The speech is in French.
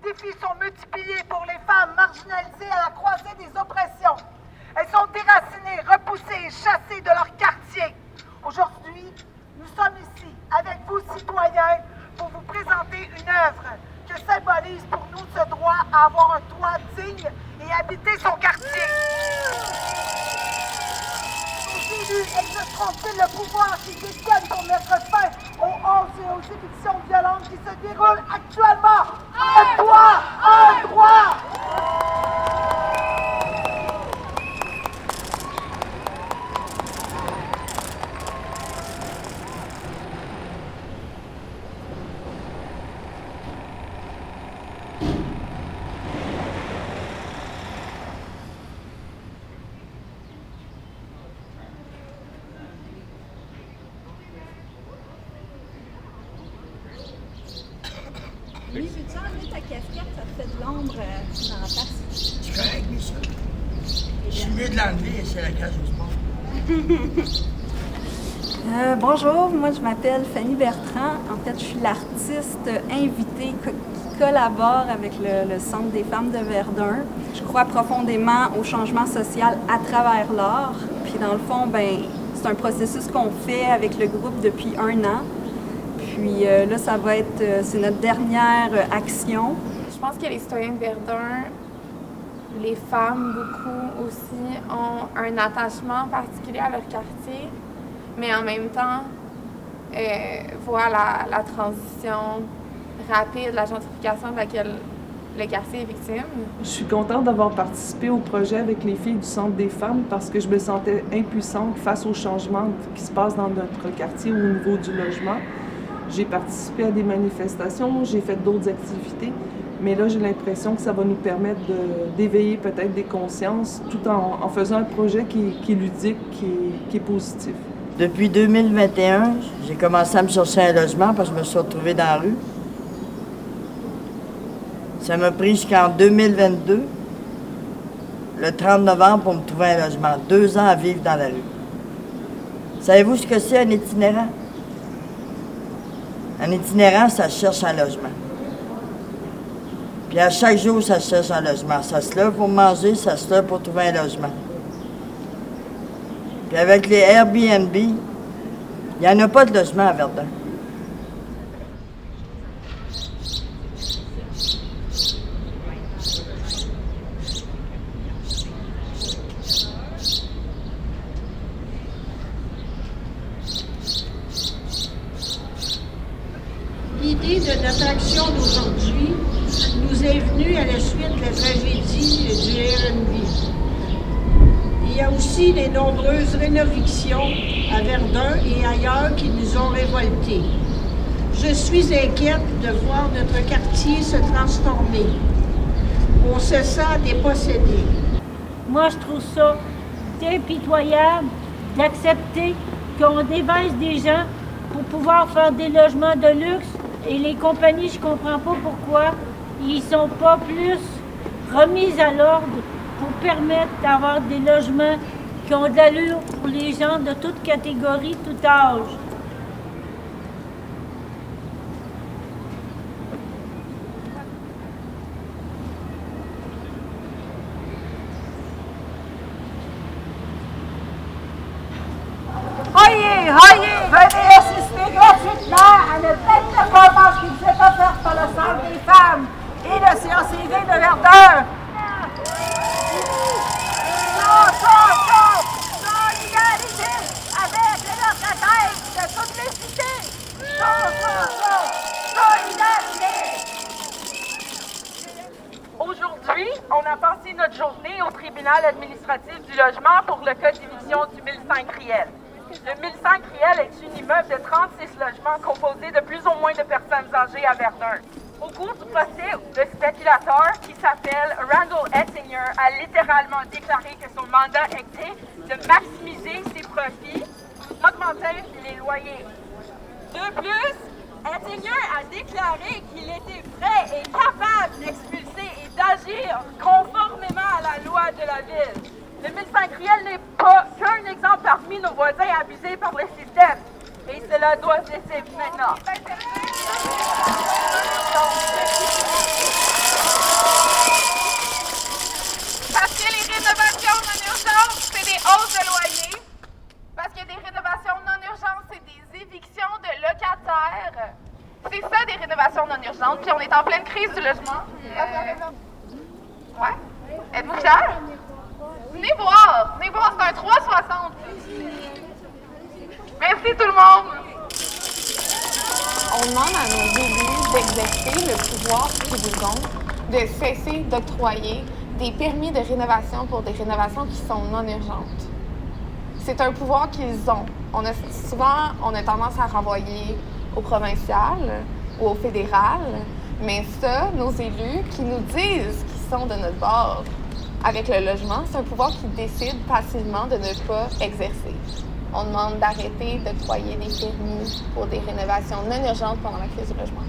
défis sont multipliés pour les femmes marginalisées à la croisée des oppressions. Elles sont déracinées, repoussées et chassées de leur quartier. Aujourd'hui, nous sommes ici avec vous, citoyens, pour vous présenter une œuvre que symbolise pour nous ce droit à avoir un toit digne et habiter son quartier. Nos élus exerceront-ils le pouvoir qu'ils détiennent pour mettre fin aux hausses et aux évictions violentes qui se déroulent actuellement? Un toit, un droit! Oui, veux-tu enlever ta casquette? Ça te fait de l'ombre dans la face. C'est correct, mais ça. Je suis mieux de l'enlever, c'est la cage au sport. Bonjour, moi je m'appelle Fanny Bertrand. En fait, je suis l'artiste invitée qui collabore avec le Centre des femmes de Verdun. Je crois profondément au changement social à travers l'art. Puis dans le fond, c'est un processus qu'on fait avec le groupe depuis 1 an. Puis là, ça va être, c'est notre dernière action. Je pense que les citoyens de Verdun, les femmes beaucoup aussi, ont un attachement particulier à leur quartier, mais en même temps, voient la transition rapide, la gentrification de laquelle le quartier est victime. Je suis contente d'avoir participé au projet avec les filles du Centre des femmes parce que je me sentais impuissante face aux changements qui se passent dans notre quartier au niveau du logement. J'ai participé à des manifestations, j'ai fait d'autres activités, mais là, j'ai l'impression que ça va nous permettre d'éveiller peut-être des consciences tout en faisant un projet qui est ludique, qui est positif. Depuis 2021, j'ai commencé à me chercher un logement parce que je me suis retrouvée dans la rue. Ça m'a pris jusqu'en 2022, le 30 novembre, pour me trouver un logement. 2 ans à vivre dans la rue. Savez-vous ce que c'est un itinérant? Un itinérant, ça cherche un logement. Puis à chaque jour, ça cherche un logement. Ça se lève pour manger, ça se lève pour trouver un logement. Puis avec les Airbnb, il n'y en a pas de logement à Verdun. L'idée de notre action d'aujourd'hui nous est venue à la suite de la tragédie du Airbnb. Il y a aussi les nombreuses rénovations à Verdun et ailleurs qui nous ont révoltés. Je suis inquiète de voir notre quartier se transformer. On se sent dépossédé. Moi, je trouve ça impitoyable d'accepter qu'on dévaisse des gens pour pouvoir faire des logements de luxe. Et les compagnies, je comprends pas pourquoi ils sont pas plus remis à l'ordre pour permettre d'avoir des logements qui ont de l'allure pour les gens de toute catégorie, tout âge. Venez assister gratuitement à notre belle performance qui vous est offerte par le Centre des femmes et le CACV de Verdun. Solidarité avec les locataires de toutes les cités. Solidarité. Aujourd'hui, on a passé notre journée au tribunal administratif du logement pour le cas d'éviction du 1005 Riel. Le 1005 Riel est un immeuble de 36 logements composé de plus ou moins de personnes âgées à Verdun. Au cours du procès, le spéculateur, qui s'appelle Randall Ettinger, a littéralement déclaré que son mandat était de maximiser ses profits, augmenter les loyers. De plus, Ettinger a déclaré qu'il était prêt et capable d'expulser et d'agir conformément à la loi de la ville. Le 1005 Riel n'est pas qu'un exemple parmi nos voisins abusés par le système. Et cela doit cesser maintenant. C'est ça, des rénovations non urgentes, puis on est en pleine crise du logement. Ouais? Êtes-vous fiers? Venez voir, c'est un 360. Merci tout le monde! On demande à nos élus d'exercer le pouvoir qu'ils ont, de cesser d'octroyer des permis de rénovation pour des rénovations qui sont non urgentes. C'est un pouvoir qu'ils ont. Souvent, on a tendance à renvoyer au provincial ou au fédéral, mais ça, nos élus qui nous disent qu'ils sont de notre bord avec le logement, c'est un pouvoir qu'ils décident passivement de ne pas exercer. On demande d'arrêter d'octroyer des permis pour des rénovations non urgentes pendant la crise du logement.